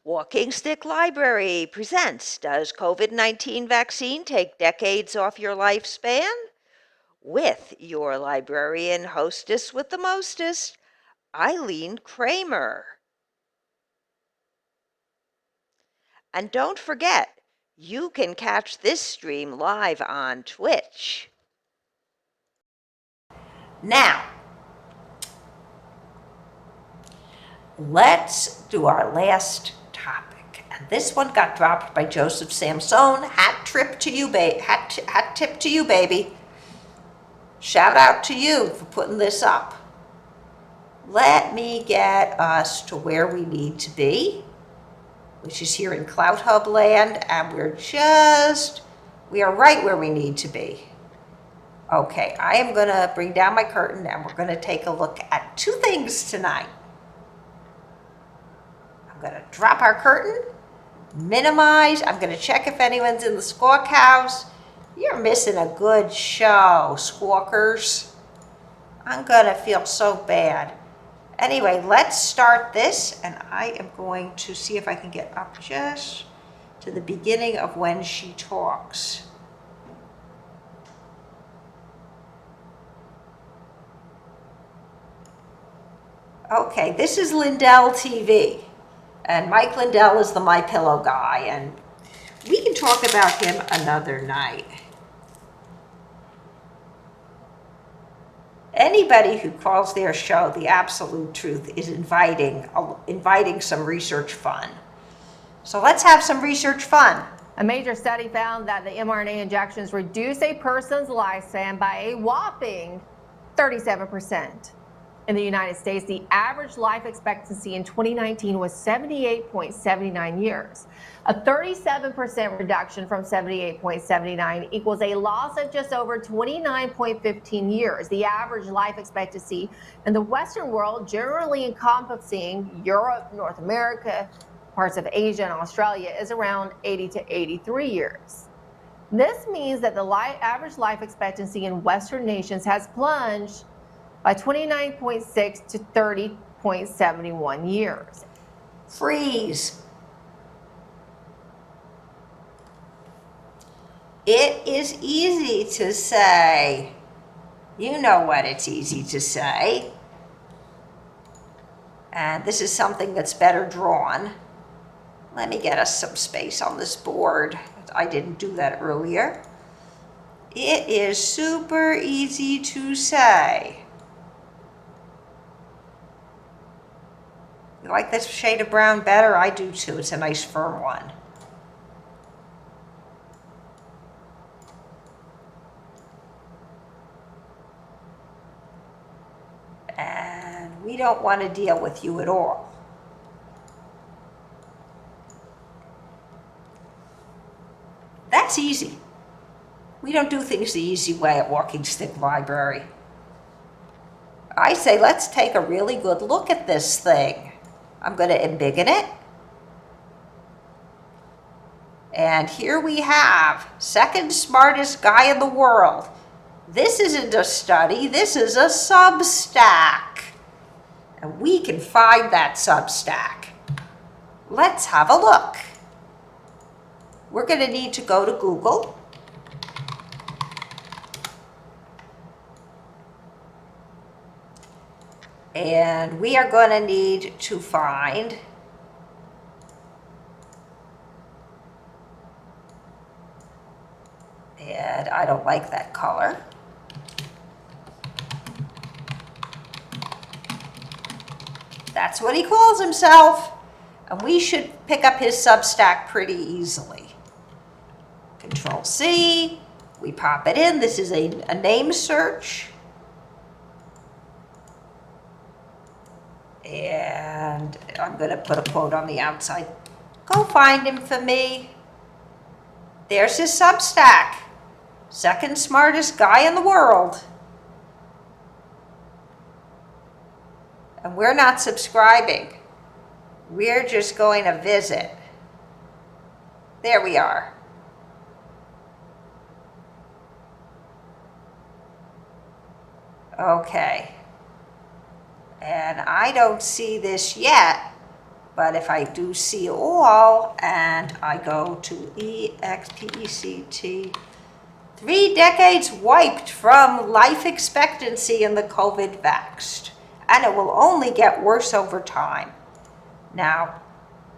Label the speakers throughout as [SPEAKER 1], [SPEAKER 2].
[SPEAKER 1] Walking Stick Library presents Does COVID-19 Vaccine Take Decades Off Your Lifespan? With your librarian hostess with the mostest, Eileen Kramer. And don't forget, you can catch this stream live on Twitch.
[SPEAKER 2] Now, let's do our last topic. And this one got dropped by Joseph Samson. Hat tip to you, baby. Shout out to you for putting this up. Let me get us to where we need to be, which is here in Cloud Hub land, and we are right where we need to be. Okay, I am gonna bring down my curtain and we're gonna take a look at two things tonight. I'm gonna drop our curtain, minimize, I'm gonna check if anyone's in the Squawk House. You're missing a good show, Squawkers. I'm gonna feel so bad. Anyway, let's start this, and I am going to see if I can get up just to the beginning of when she talks. Okay, this is Lindell TV, and Mike Lindell is the My Pillow guy, and we can talk about him another night. Anybody who calls their show The Absolute Truth is inviting some research fun. So let's have some research fun.
[SPEAKER 3] A major study found that the mRNA injections reduce a person's lifespan by a whopping 37%. In the United States, the average life expectancy in 2019 was 78.79 years. A 37% reduction from 78.79 equals a loss of just over 29.15 years. The average life expectancy in the Western world, generally encompassing Europe, North America, parts of Asia and Australia, is around 80 to 83 years. This means that the average life expectancy in Western nations has plunged by 29.6 to 30.71 years.
[SPEAKER 2] Freeze. It is easy to say. You know what it's easy to say. And this is something that's better drawn. Let me get us some space on this board. I didn't do that earlier. It is super easy to say. You like this shade of brown better? I do too. It's a nice firm one. And we don't want to deal with you at all. That's easy. We don't do things the easy way at Walking Stick Library. I say let's take a really good look at this thing. I'm going to embiggen it. And here we have second smartest guy in the world. This isn't a study, this is a Substack. And we can find that Substack. Let's have a look. We're going to need to go to Google. And we are going to need to find and I don't like that color. That's what he calls himself. And we should pick up his Substack pretty easily. Control C, we pop it in. This is a name search. And I'm going to put a quote on the outside. Go find him for me. There's his Substack. Second smartest guy in the world. And we're not subscribing. We're just going to visit. There we are. Okay. And I don't see this yet, But if I do see all and I go to EXPECT, 3 decades wiped from life expectancy in the COVID vaxxed, and it will only get worse over time. Now,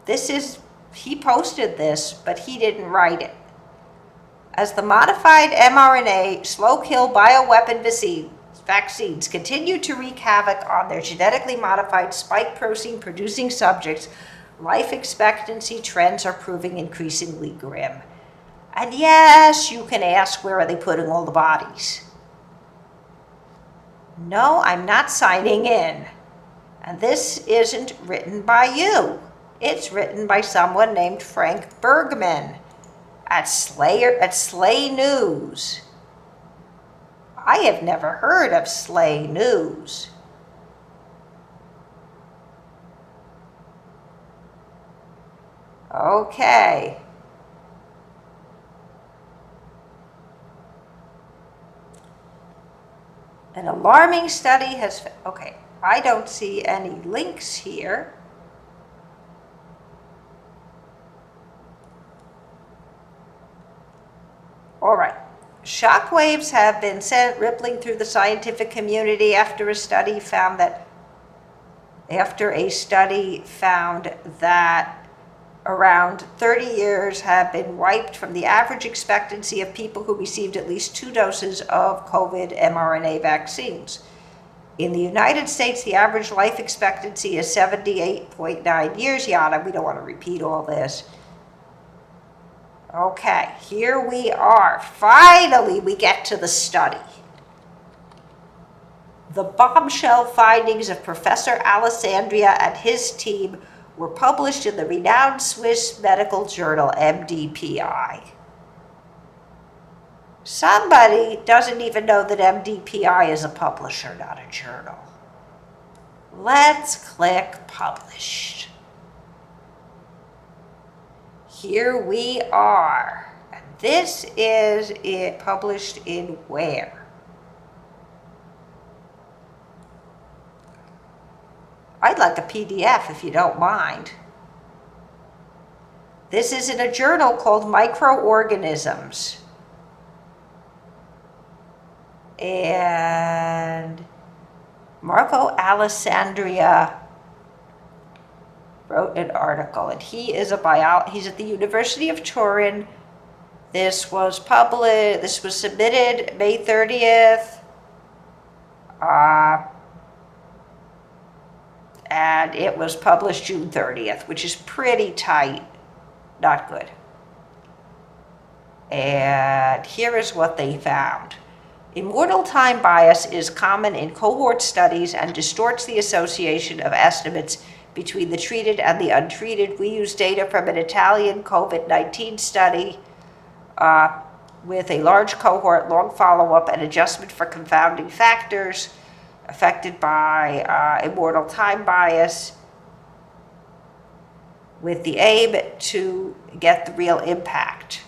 [SPEAKER 2] he posted this, but he didn't write it. As the modified mRNA slow-kill bioweapon vaccines continue to wreak havoc on their genetically modified spike protein producing subjects, life expectancy trends are proving increasingly grim. And yes, you can ask, where are they putting all the bodies? No, I'm not signing in. And this isn't written by you. It's written by someone named Frank Bergman at Slay News. I have never heard of Slay News. Okay. An alarming study has, okay, I don't see any links here. All right. Shockwaves have been sent rippling through the scientific community after a study found that around 30 years have been wiped from the average expectancy of people who received at least 2 doses of COVID mRNA vaccines. In the United States, the average life expectancy is 78.9 years, yada. We don't want to repeat all this. Okay, here we are. Finally, we get to the study. The bombshell findings of Professor Alessandria and his team were published in the renowned Swiss medical journal MDPI. Somebody doesn't even know that MDPI is a publisher, not a journal. Let's click Published. Here we are. And this is it published in where? I'd like a PDF if you don't mind. This is in a journal called Microorganisms. And Marco Alessandria wrote an article, and he is he's at the University of Turin. This was submitted May 30th. And it was published June 30th, which is pretty tight, not good. And here is what they found. Immortal time bias is common in cohort studies and distorts the association of estimates between the treated and the untreated. We use data from an Italian COVID-19 study with a large cohort, long follow-up, and adjustment for confounding factors affected by immortal time bias, with the aim to get the real impact.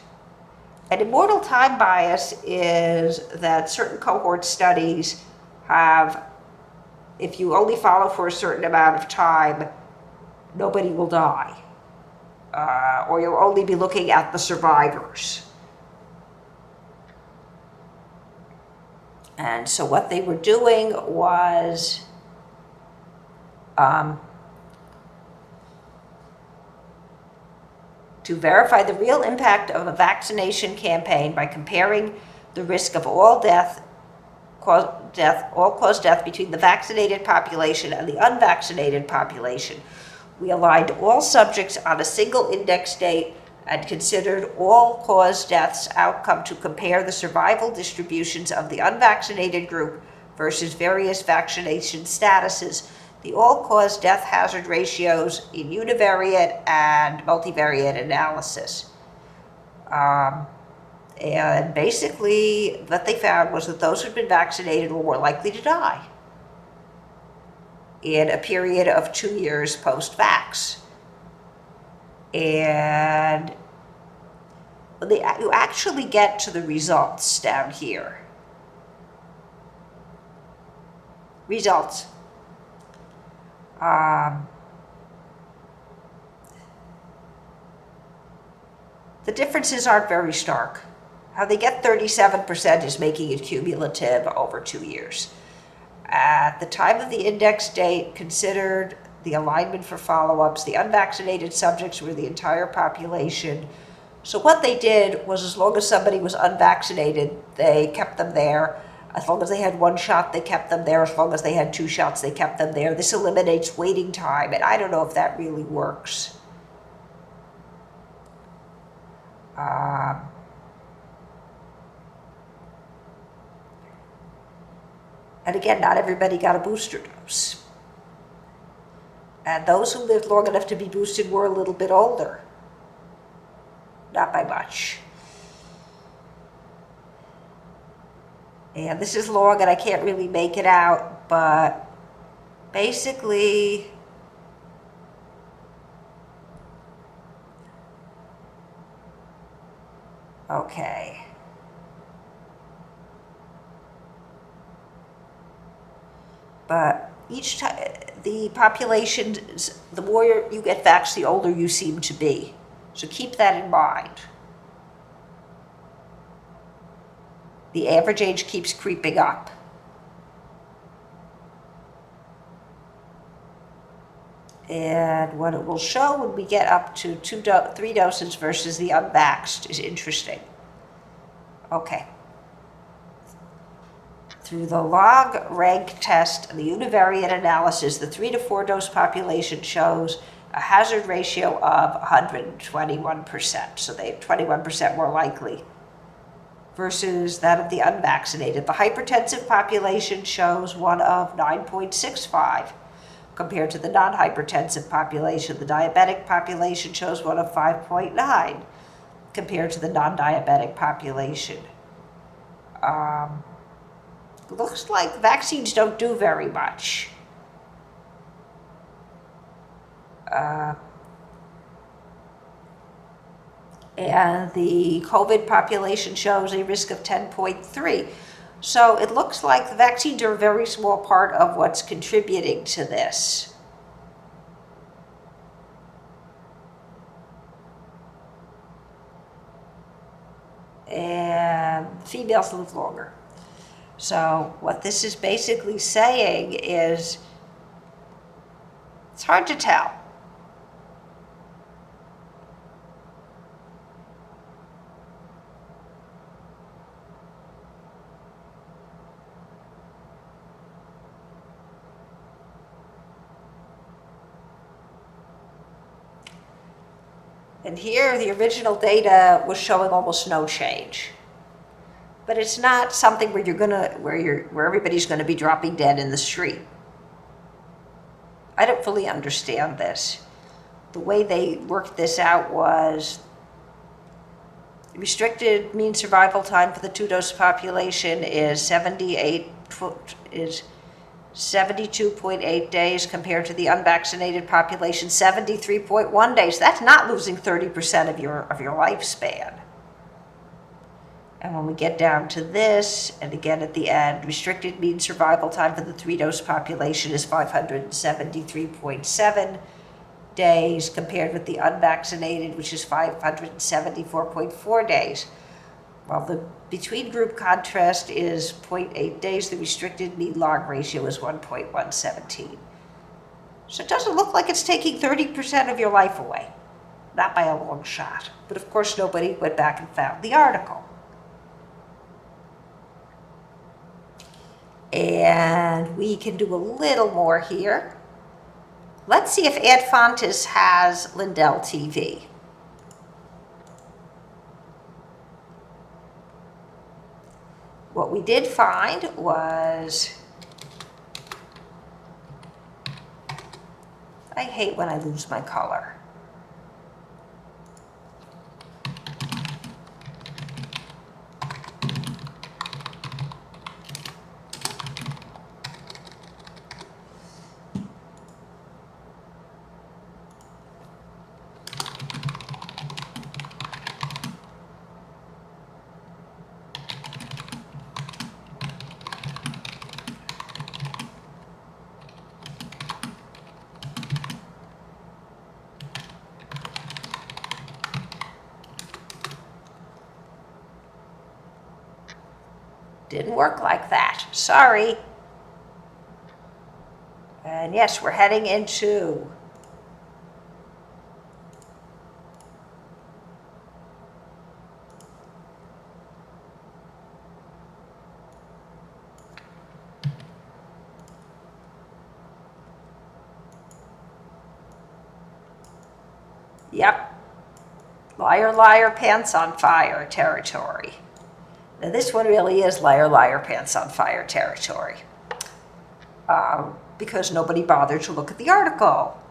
[SPEAKER 2] And immortal time bias is that certain cohort studies have, if you only follow for a certain amount of time, nobody will die. Or you'll only be looking at the survivors. And so what they were doing was to verify the real impact of a vaccination campaign by comparing the risk of all-cause death between the vaccinated population and the unvaccinated population. We aligned all subjects on a single index date and considered all-cause deaths outcome to compare the survival distributions of the unvaccinated group versus various vaccination statuses, the all-cause death hazard ratios in univariate and multivariate analysis. And basically what they found was that those who'd been vaccinated were more likely to die in a period of 2 years post-vax. And you actually get to the results down here. Results. the differences aren't very stark. How they get 37% is making it cumulative over 2 years. At the time of the index date, considered the alignment for follow-ups, the unvaccinated subjects were the entire population. So what they did was, as long as somebody was unvaccinated, they kept them there. As long as they had 1 shot, they kept them there. As long as they had 2 shots, they kept them there. This eliminates waiting time, and I don't know if that really works. And again, not everybody got a booster dose. And those who lived long enough to be boosted were a little bit older. Not by much. And this is long and I can't really make it out, but basically, okay. But each time, the population, the more you get vaxxed, the older you seem to be. So keep that in mind. The average age keeps creeping up. And what it will show when we get up to 3 doses versus the unvaxxed is interesting. Okay. Through the log rank test and the univariate analysis, the 3 to 4 dose population shows a hazard ratio of 121%. So they have 21% more likely versus that of the unvaccinated. The hypertensive population shows one of 9.65 compared to the non-hypertensive population. The diabetic population shows one of 5.9 compared to the non-diabetic population. Looks like vaccines don't do very much. And the COVID population shows a risk of 10.3. So it looks like the vaccines are a very small part of what's contributing to this. And females live longer. So what this is basically saying is, it's hard to tell. And here, the original data was showing almost no change. But it's not something where where everybody's gonna be dropping dead in the street. I don't fully understand this. The way they worked this out was restricted mean survival time for the 2-dose population is 72.8 days compared to the unvaccinated population, 73.1 days. That's not losing 30% of your lifespan. And when we get down to this, and again at the end, restricted mean survival time for the 3-dose population is 573.7 days compared with the unvaccinated, which is 574.4 days. While the between group contrast is 0.8 days, the restricted mean log ratio is 1.117. So it doesn't look like it's taking 30% of your life away. Not by a long shot. But of course, nobody went back and found the article. And we can do a little more here. Let's see if Ed Fontes has Lindell TV. What we did find was, I hate when I lose my color. Didn't work like that. Sorry. And yes, we're heading into yep. Liar, liar, pants on fire territory. Now this one really is liar, liar, pants on fire territory. Because nobody bothered to look at the article.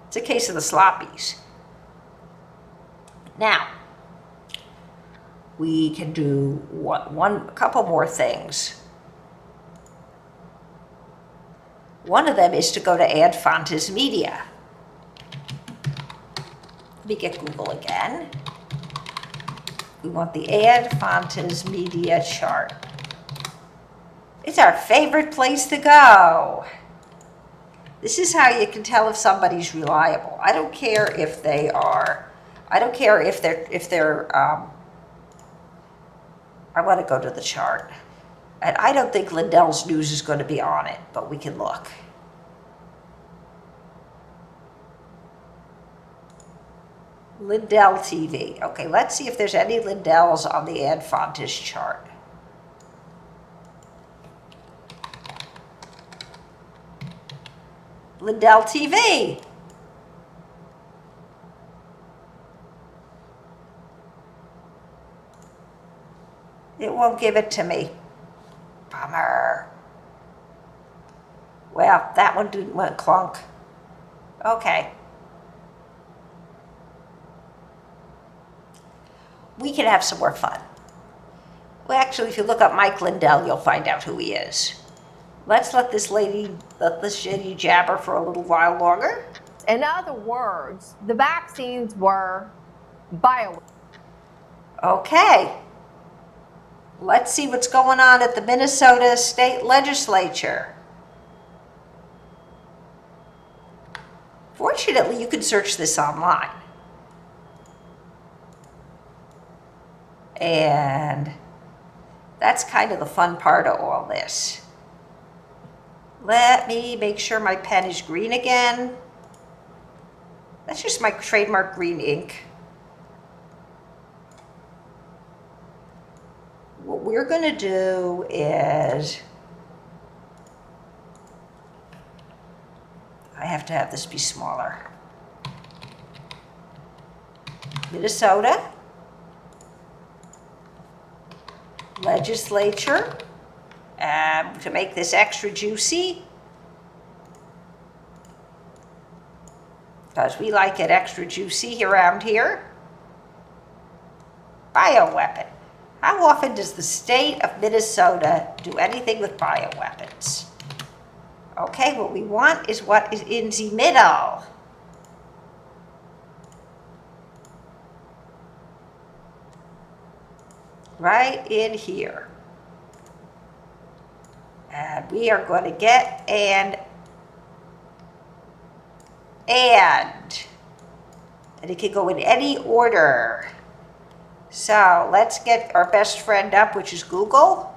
[SPEAKER 2] It's a case of the sloppies. Now, we can do a couple more things. One of them is to go to Ad Fontes Media. Let me get Google again. We want the Ad Fontes Media chart. It's our favorite place to go. This is how you can tell if somebody's reliable. I don't care if they are, I don't care if they're, I want to go to the chart. And I don't think Lindell's News is going to be on it, but we can look. Lindell TV. Okay, let's see if there's any Lindells on the Ad Fontes chart. Lindell TV. It won't give it to me. Bummer. Well, that one went clunk. Okay. We can have some more fun. Well, actually, if you look up Mike Lindell, you'll find out who he is. Let's let this lady jabber for a little while longer.
[SPEAKER 3] In other words, the vaccines were bioweapons.
[SPEAKER 2] Okay. Let's see what's going on at the Minnesota State Legislature. Fortunately, you can search this online. And that's kind of the fun part of all this. Let me make sure my pen is green again. That's just my trademark green ink. What we're going to do is, I have to have this be smaller. Minnesota Legislature. To make this extra juicy, because we like it extra juicy around here. Bioweapon. How often does the state of Minnesota do anything with bioweapons? Okay, what we want is what is in the middle. Right in here. And we are going to get and it can go in any order. So let's get our best friend up, which is Google.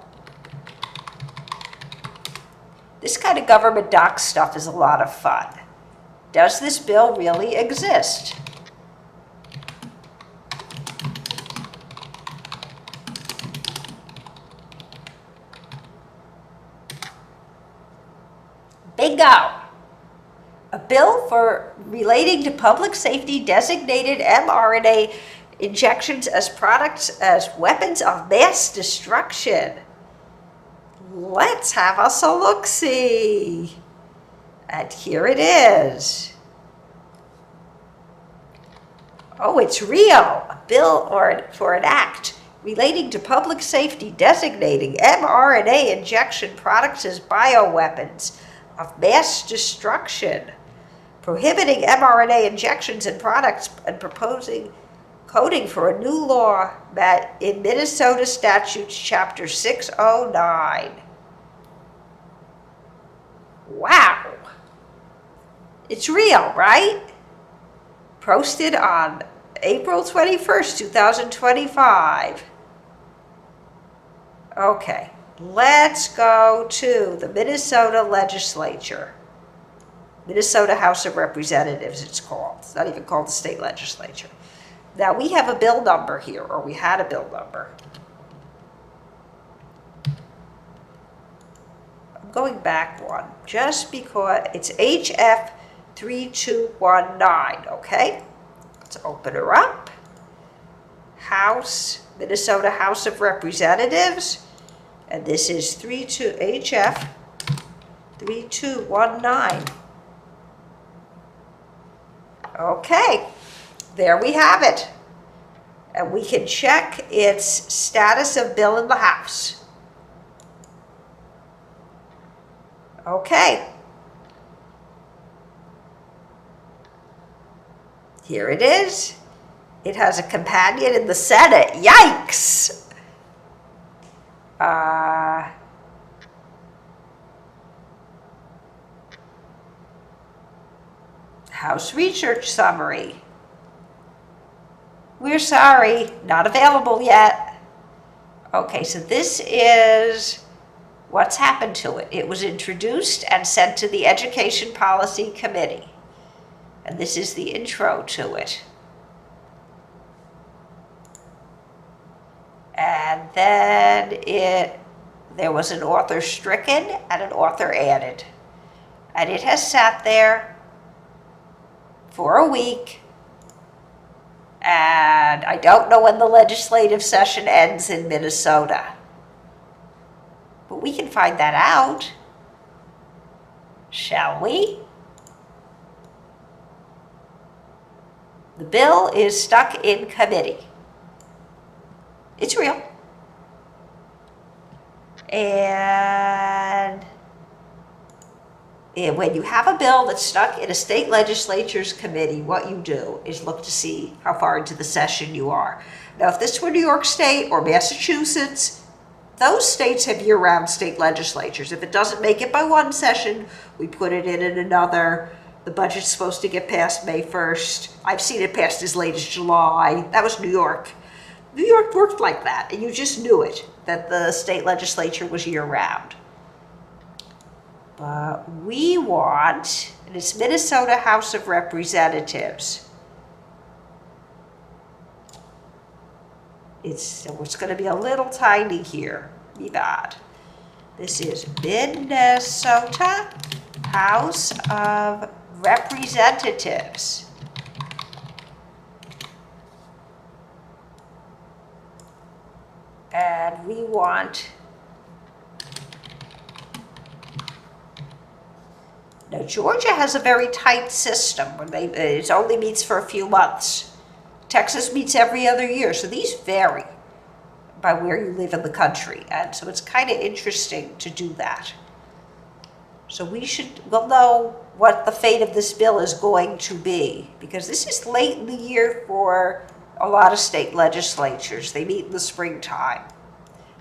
[SPEAKER 2] This kind of government doc stuff is a lot of fun. Does this bill really exist? Bingo! A bill for relating to public safety designated mRNA injections as products as weapons of mass destruction. Let's have us a look-see. And here it is. Oh, it's real. A bill for an act relating to public safety designating mRNA injection products as bioweapons of mass destruction, prohibiting mRNA injections and products, and proposing coding for a new law that in Minnesota Statutes Chapter 609. Wow. It's real, right? Posted on April 21st, 2025. Okay. let's go to the Minnesota legislature. Minnesota House of Representatives, it's called. It's not even called the state legislature. Now, we have a bill number here, or we had a bill number. I'm going back one, just because it's HF 3219, okay? Let's open her up. House, Minnesota House of Representatives, and this is HF 3219. Okay, there we have it. And we can check its status of bill in the House. Okay. Here it is. It has a companion in the Senate. Yikes! House Research Summary. We're sorry, not available yet. Okay, so this is what's happened to it. It was introduced and sent to the Education Policy Committee. And this is the intro to it. And then there was an author stricken and an author added. And it has sat there for a week, and I don't know when the legislative session ends in Minnesota. But we can find that out, shall we? The bill is stuck in committee. It's real. And when you have a bill that's stuck in a state legislature's committee, what you do is look to see how far into the session you are. Now, if this were New York State or Massachusetts, those states have year-round state legislatures. If it doesn't make it by one session, we put it in another. The budget's supposed to get passed May 1st. I've seen it passed as late as July. That was New York. New York worked like that, and you just knew it, that the state legislature was year-round. But we want, and it's Minnesota House of Representatives. It's going to be a little tiny here. Be bad. This is Minnesota House of Representatives. And we want, now Georgia has a very tight system where it only meets for a few months. Texas meets every other year, so these vary by where you live in the country. And so it's kind of interesting to do that. So we'll know what the fate of this bill is going to be, because this is late in the year for a lot of state legislatures. They meet in the springtime.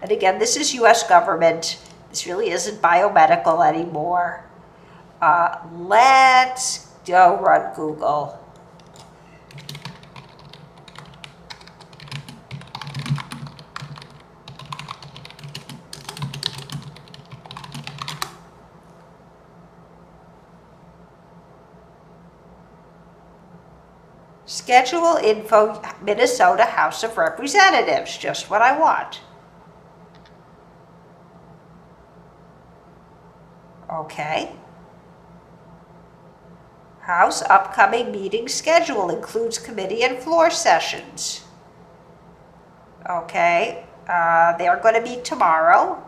[SPEAKER 2] And again, this is U.S. government. This really isn't biomedical anymore. Let's go run Google. Schedule info, Minnesota House of Representatives, just what I want. Okay. House upcoming meeting schedule includes committee and floor sessions. Okay, they are going to meet tomorrow.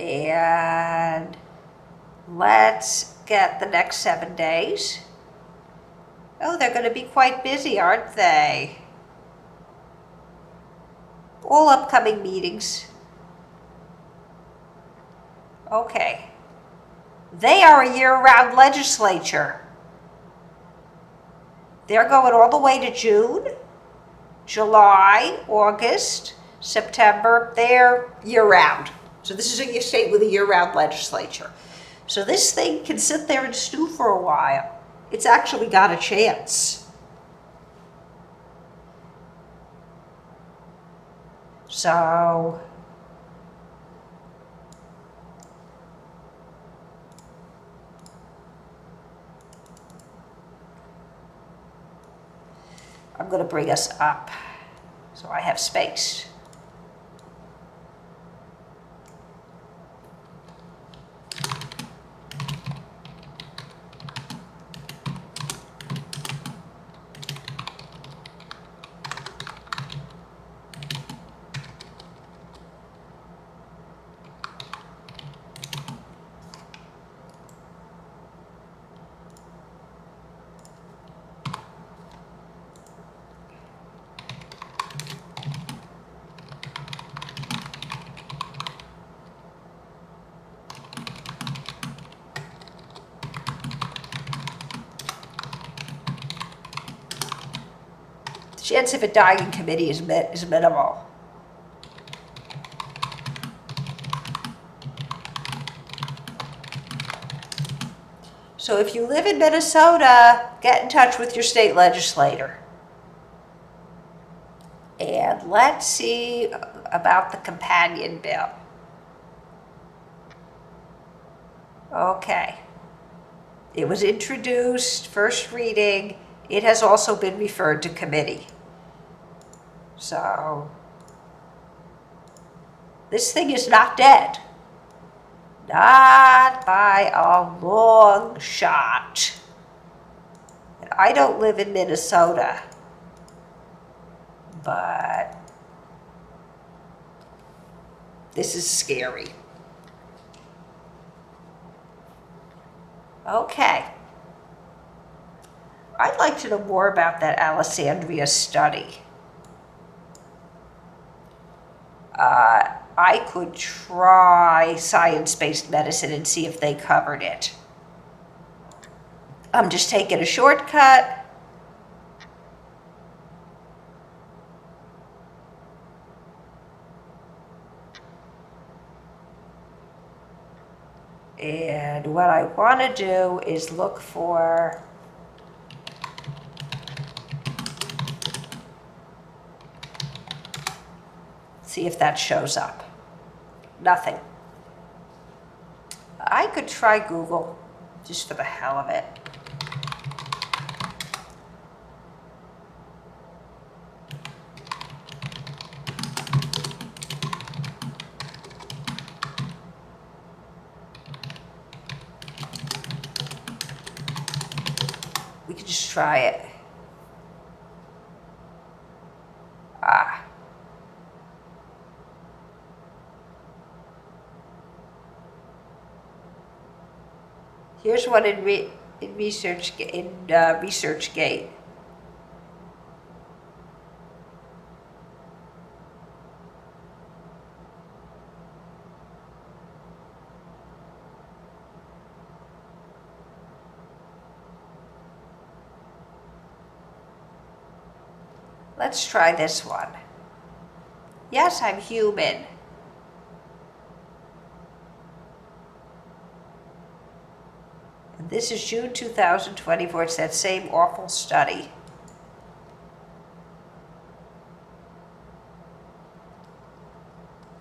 [SPEAKER 2] And let's get the next 7 days. Oh, they're going to be quite busy, aren't they? All upcoming meetings. Okay. They are a year-round legislature. They're going all the way to June, July, August, September. They're year-round. So this is a state with a year-round legislature. So this thing can sit there and stew for a while. it's actually got a chance. So I'm going to bring us up so I have space. The chance of it dying in committee is minimal. So if you live in Minnesota, get in touch with your state legislator. And let's see about the companion bill. Okay. It was introduced, first reading. It has also been referred to committee. So this thing is not dead. Not by a long shot. And I don't live in Minnesota, but this is scary. Okay. I'd like to know more about that Alessandria study. I could try science-based medicine and see if they covered it. I'm just taking a shortcut. And what I want to do is look for see if that shows up. Nothing. I could try Google just for the hell of it. We could just try it. Here's one in ResearchGate. Let's try this one. Yes, I'm human. And this is June 2024. It's that same awful study.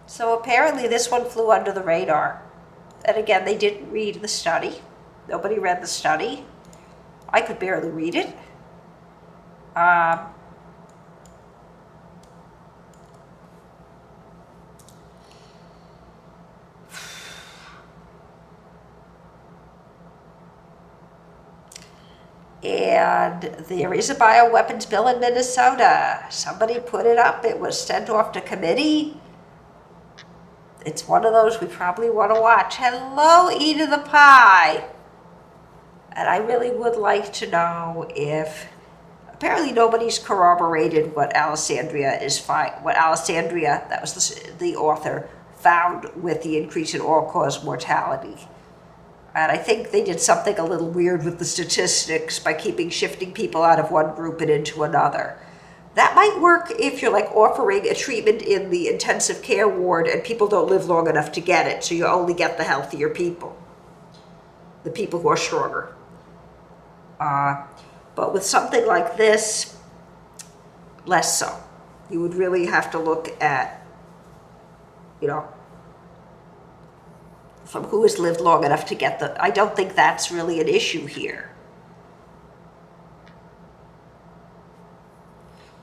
[SPEAKER 2] So apparently this one flew under the radar. And again, they didn't read the study. Nobody read the study. I could barely read it. And there is a bioweapons bill in Minnesota. Somebody put it up. It was sent off to committee. It's one of those we probably want to watch. Hello, Eda the Pie. And I really would like to know if, apparently nobody's corroborated what Alessandria, that was the author, found with the increase in all-cause mortality. And I think they did something a little weird with the statistics by shifting people out of one group and into another. That might work if you're like offering a treatment in the intensive care ward and people don't live long enough to get it, so you only get the healthier people, the people who are stronger. But with something like this, less so. You would really have to look at, you know, from who has lived long enough to get the, I don't think that's really an issue here.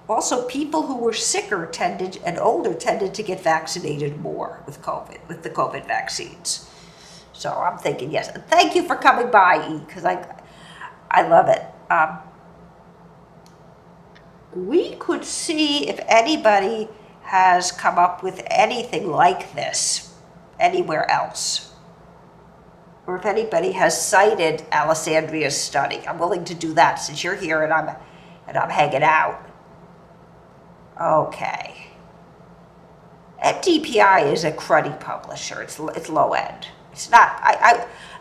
[SPEAKER 2] Also, people who were sicker tended, and older tended to get vaccinated more with COVID, with the COVID vaccines. So I'm thinking, yes. And thank you for coming by, E, because I love it. We could see if anybody has come up with anything like this anywhere else, or if anybody has cited Alessandria's study. I'm willing to do that since you're here and I'm hanging out. Okay. MDPI is a cruddy publisher. It's low end. It's not.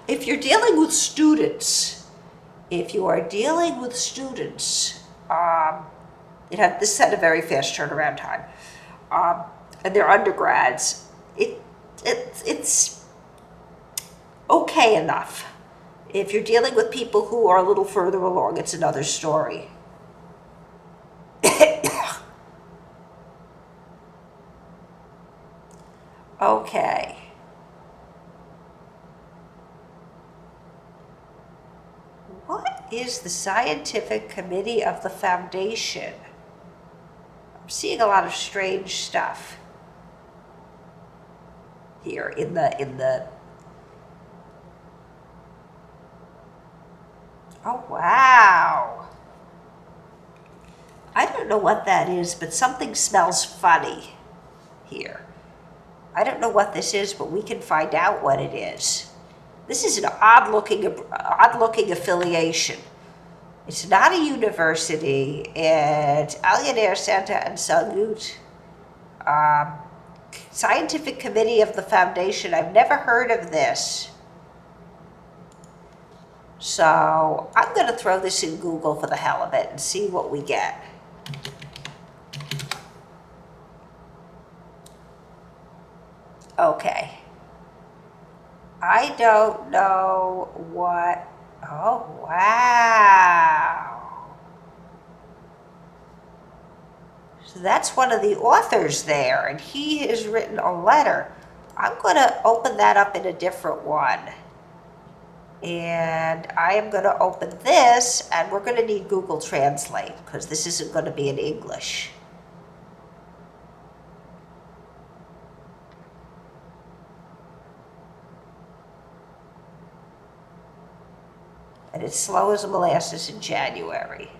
[SPEAKER 2] If you're dealing with students, this had a very fast turnaround time, and they're undergrads. It's okay enough. If you're dealing with people who are a little further along, it's another story. Okay. What is the scientific committee of the foundation? I'm seeing a lot of strange stuff here in the oh wow. I don't know what that is, but something smells funny here. I don't know what this is, but we can find out what it is. This is an odd-looking affiliation. It's not a university. It's Allianer Santa and Salute. Scientific Committee of the Foundation. I've never heard of this. So I'm going to throw this in Google for the hell of it and see what we get. Okay. I don't know what, oh wow. So that's one of the authors there, and he has written a letter. I'm going to open that up in a different one. And I am going to open this, and we're going to need Google Translate, because this isn't going to be in English. And it's slow as a molasses in January.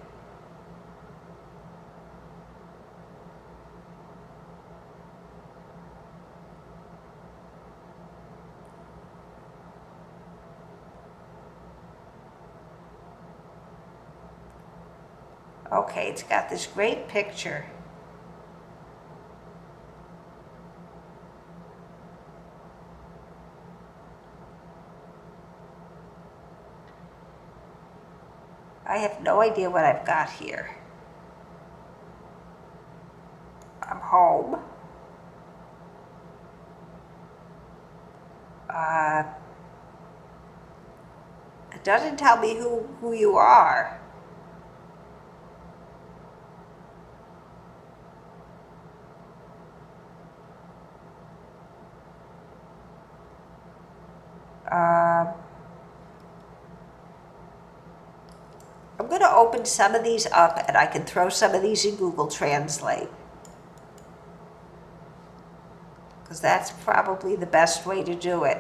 [SPEAKER 2] Okay, it's got this great picture. I have no idea what I've got here. I'm home. It doesn't tell me who you are. I'm going to open some of these up, and I can throw some of these in Google Translate, because that's probably the best way to do it.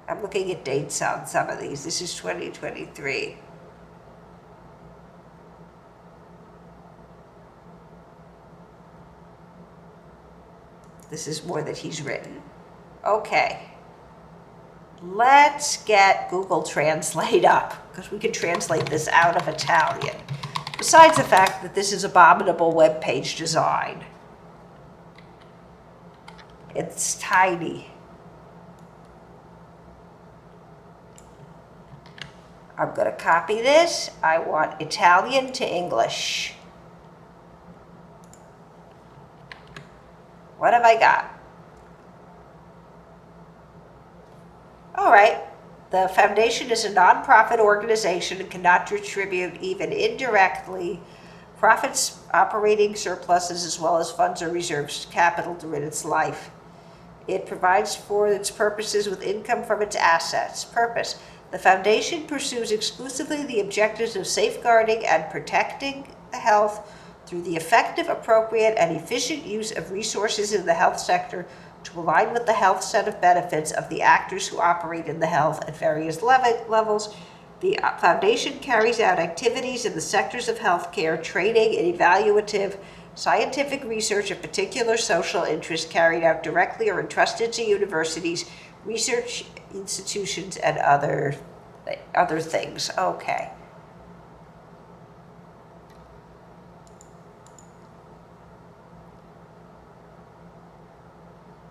[SPEAKER 2] I'm looking at dates on some of these. This is 2023. This is more that he's written. Okay. Let's get Google Translate up, because we can translate this out of Italian. Besides the fact that this is abominable web page design. It's tiny. I'm going to copy this. I want Italian to English. What have I got? All right. The foundation is a nonprofit organization and cannot distribute, even indirectly, profits, operating surpluses, as well as funds or reserves capital during its life. It provides for its purposes with income from its assets. Purpose. The foundation pursues exclusively the objectives of safeguarding and protecting the health through the effective, appropriate, and efficient use of resources in the health sector to align with the health set of benefits of the actors who operate in the health at various levels. The foundation carries out activities in the sectors of healthcare, training, and evaluative scientific research of particular social interest carried out directly or entrusted to universities, research institutions, and other things. Okay.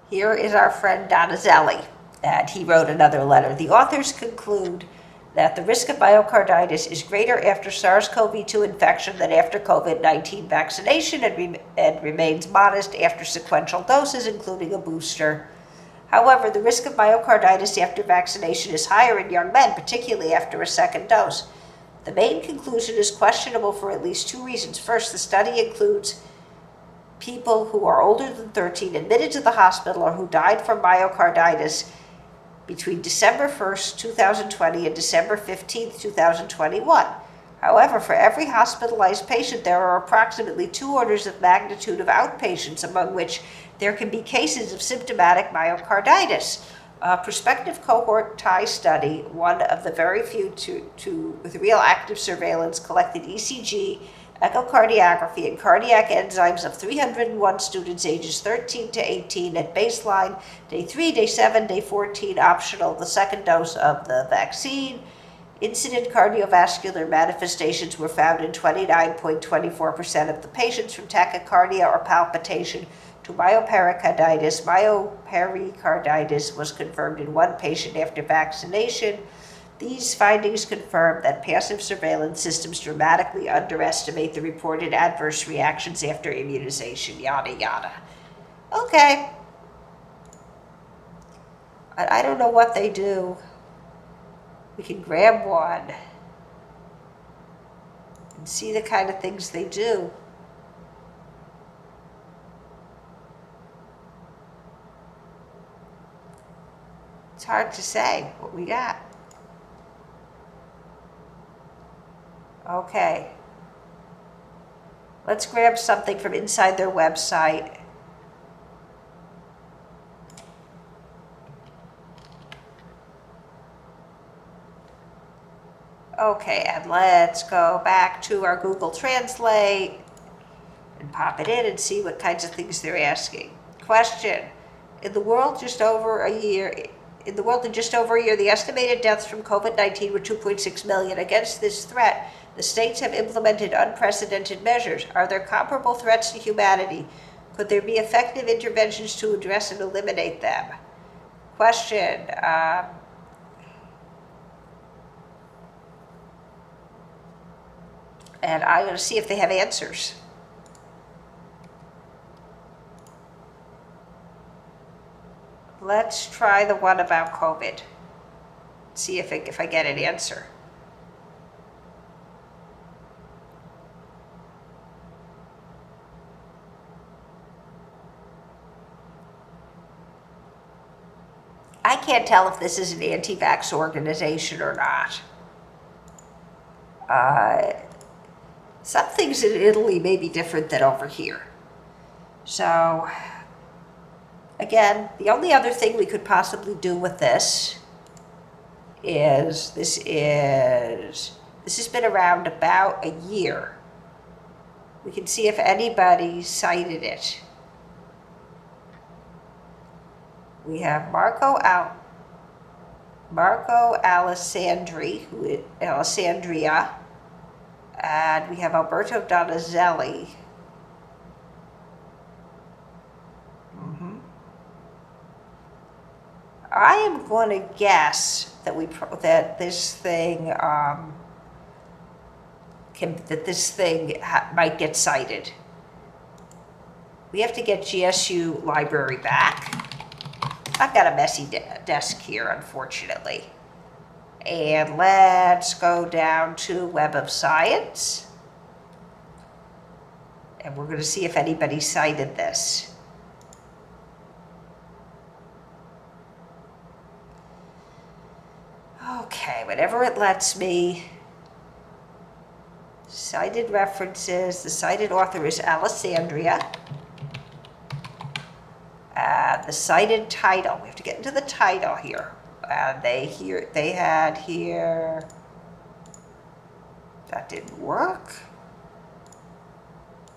[SPEAKER 2] Here is our friend Donatelli, and he wrote another letter. The authors conclude that the risk of myocarditis is greater after SARS-CoV-2 infection than after COVID-19 vaccination and remains modest after sequential doses, including a booster. However, the risk of myocarditis after vaccination is higher in young men, particularly after a second dose. The main conclusion is questionable for at least two reasons. First, the study includes people who are older than 13 admitted to the hospital or who died from myocarditis between December 1st, 2020 and December 15th, 2021. However, for every hospitalized patient, there are approximately 2 orders of magnitude of outpatients, among which there can be cases of symptomatic myocarditis. A prospective cohort tie study, one of the very few with real active surveillance, collected ECG, echocardiography, and cardiac enzymes of 301 students ages 13 to 18 at baseline, day 3, day 7, day 14, optional, the second dose of the vaccine. Incident cardiovascular manifestations were found in 29.24% of the patients, from tachycardia or palpitation to myopericarditis. Myopericarditis was confirmed in 1 patient after vaccination. These findings confirm that passive surveillance systems dramatically underestimate the reported adverse reactions after immunization, yada, yada. Okay. I don't know what they do. We can grab one and see the kind of things they do. It's hard to say what we got. Okay. Let's grab something from inside their website. Okay, and let's go back to our Google Translate and pop it in and see what kinds of things they're asking. Question. In the world in just over a year, the estimated deaths from COVID-19 were 2.6 million. Against this threat, the states have implemented unprecedented measures. Are there comparable threats to humanity? Could there be effective interventions to address and eliminate them? Question. And I'm going to see if they have answers. Let's try the one about COVID. See if I get an answer. I can't tell if this is an anti-vax organization or not. Some things in Italy may be different than over here. So, again, the only other thing we could possibly do with this is this has been around about a year. We can see if anybody cited it. We have Marco Alessandria, and we have Alberto Donatelli. I am going to guess that this thing might get cited. We have to get GSU library back. I've got a messy desk here, unfortunately. And let's go down to Web of Science. And we're going to see if anybody cited this. Okay, whenever it lets me. Cited references. The cited author is Alessandria. The cited title. We have to get into the title here. They had here. That didn't work.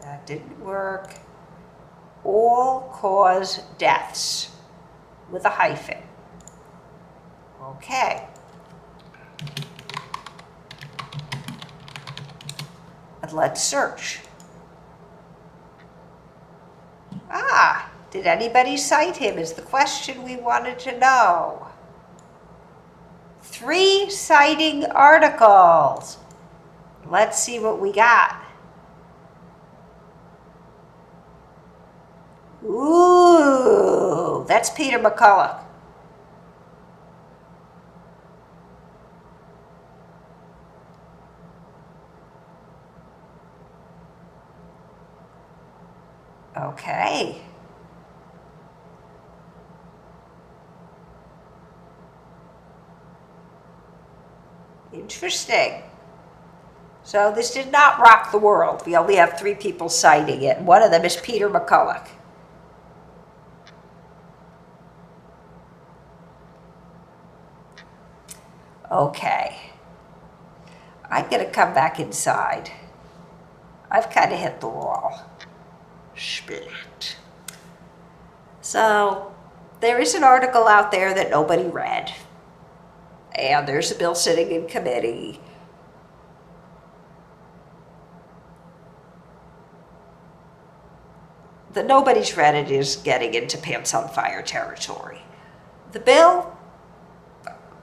[SPEAKER 2] That didn't work. All-cause deaths with a hyphen. Okay. And let's search. Did anybody cite him is the question we wanted to know. 3 citing articles. Let's see what we got. Ooh, that's Peter McCullough. Okay. Interesting. So this did not rock the world. We only have 3 people citing it. One of them is Peter McCullough. Okay. I'm going to come back inside. I've kind of hit the wall. Split. So there is an article out there that nobody read. And there's a bill sitting in committee. The nobody's read it is getting into pants on fire territory. The bill,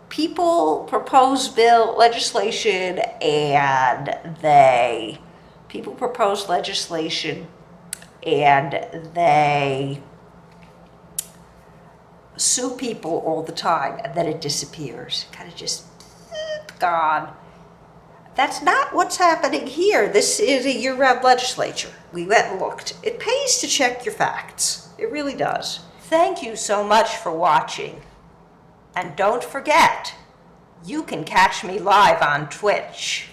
[SPEAKER 2] people propose legislation and they sue people all the time, and then it disappears. Kind of just gone. That's not what's happening here. This is a year-round legislature. We went and looked. It pays to check your facts. It really does. Thank you so much for watching. And don't forget, you can catch me live on Twitch.